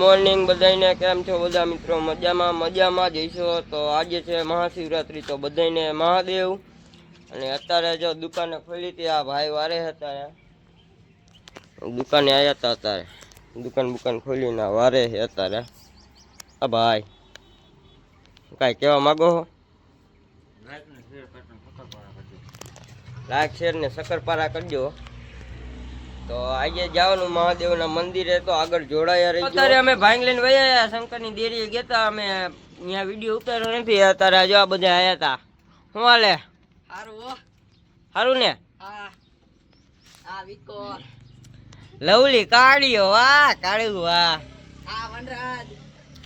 Morning બધાને કેમ છો બધા મિત્રો? મજામાં જઈશો. તો આજે છે મહાશિવરાત્રી, તો બધાને મહાદેવ. અને અત્યારે જો દુકાને ખોલી હતી, આ ભાઈ વારે હતા, દુકાને આવ્યા હતા. અત્યારે દુકાન ખોલીને વારે છે અત્યારે. આ ભાઈ કાંઈ કહેવા માગો છો? લાઈક શેર ને શક્કરપારા કરજો. તો આજે જવાનું મહાદેવના મંદિરે, તો આગળ જોડાયા રહી. અત્યારે અમે ભાંગ લઈને વયા શંકરની દેરીએ ગયા. અમે અહીંયા વિડીયો ઉતાર્યો નથી. અત્યારે જો આ બધા આવ્યા હતા. શું હાલે? સારું ને? લવલી કાળીઓ, વાહ કાળ્યું, વાહ.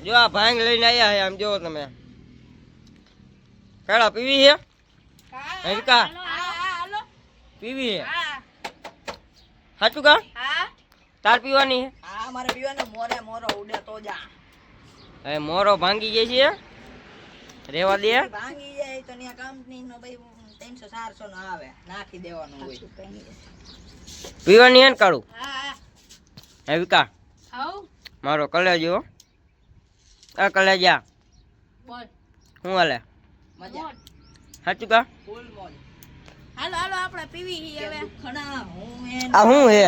જો આ ભાંગ લઈને આવ્યા છે. આમ જો તમે કાળા પીવી છે? પીવી છે? સાચું કા? તાર પીવાની છે? મારે પીવાનું. મોરો ઉડે તો જા. હવે મોરો ભાંગી જાય છે, રેવા દે. ભાંગી જાય તો ન્યા કંપની નો ભાઈ 300-400 નો આવે, નાખી દેવાનું હોય. પીવાની હે ને કાળું? હે વિકા? મારો કલેજો. આ કલેજા બોલ. શું હાલે? મજા. સાચું કા? ફૂલ મોજ. હાલો આપણે પીવી હી હવે. ખણા હું આ શું હે?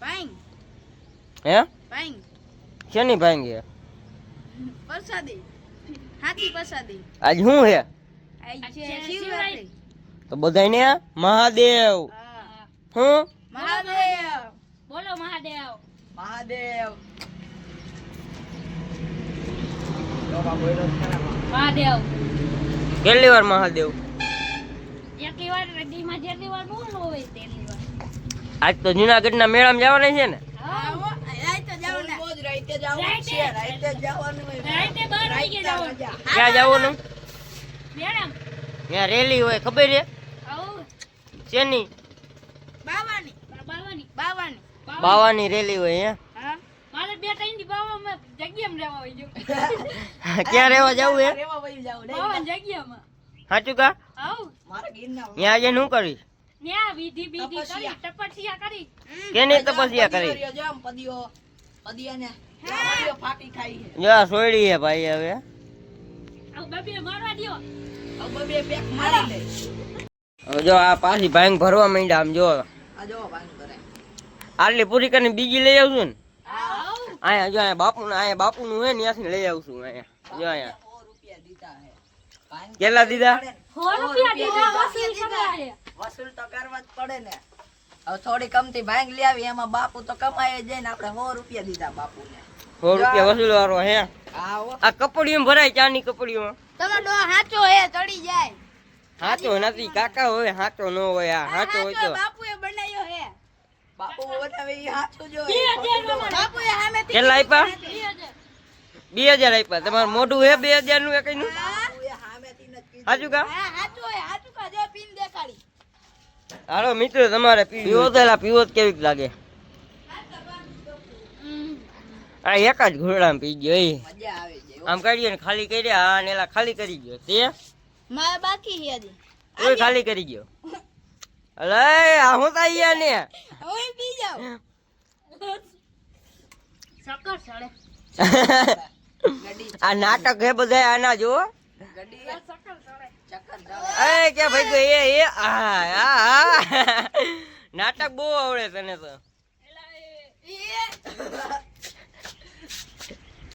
ભાંગ. હે? ભાંગ. શેની ભાંગ હે? પ્રસાદી. હાથી પ્રસાદી. આજ શું હે? આજ છે શિવરાત્રી. તો બધાયને મહાદેવ. હું મહાદેવ. બોલો મહાદેવ. મહાદેવ. મહાદેવ. કેટલી વાર મહાદેવ? એટલી વાર નદીમાં જેટલી વાર બોલવું હોય તેટલી વાર. આજ તો જુનાગઢના મેળામાં જવાના છે ને? ક્યાં જવાનું? ત્યાં રેલી હોય ખબર છે? શેની? બાવાની રેલી હોય. ક્યાં રેવા જવું હે? સાચું કા? ત્યાં આજે શું કરીશ? કેની તપસ્યા કરી? જો સોયડી હે ભાઈ. હવે જો આ પાછી ભાંગ ભરવા માંડ્યા. આમ જો આટલી પૂરી કરીને બીજી લઈ આવશું ને. અહીંયા જો અહીંયા બાપુનું હે ને, ત્યાંથી લઈ આવશું. અહીંયા જો અહીંયા કેટલા દીધા? વસૂલ તો કરવા જ પડે ને. હવે થોડી કમતી ભાંગ લઈ આવી, એમાં બાપુ તો કમાય જાય ને. આપણે 100 રૂપિયા દીધા બાપુને. 100 રૂપિયા વસૂલ વાળો હે. આ કપડીઓ ભરાય, ચાની કપડીઓ. તમે ડો હાચો હે, ચડી જાય. હાચો નથી કાકા, હોય હાચો ન હોય. આ હાચો હોય તો બાપુએ બનાવ્યો હે. બાપુ બનાવે ઈ હાચો જો. બાપુએ સામેથી કેટલા આપ્યા? 2000 આપ્યા. તમારું મોઢું હે 2000 નું એકઈનું? હાચું કા? હાચો હે, હાચું કા. જો પીન દેખાડી. હાલો મિત્રો, તમારે પીવો તો પીવો કેવી લાગે? આ એક જ ઘોડામાં પી ગયો. મજા આવે છે. આમ કાઢીએ ને ખાલી કર્યા. આ નેલા ખાલી કરી ગયો. તે મારે બાકી છે હજી. કોઈ ખાલી કરી ગયો. અલે આ હું તો આયા ને ઓય પી જાવ. સકર ચડે. આ નાટક હે બધા આના જો. ગડી સકર ચડે. ચક્કર એ કે ભાઈ એ આ નાટક બહુ આવડે તને તો.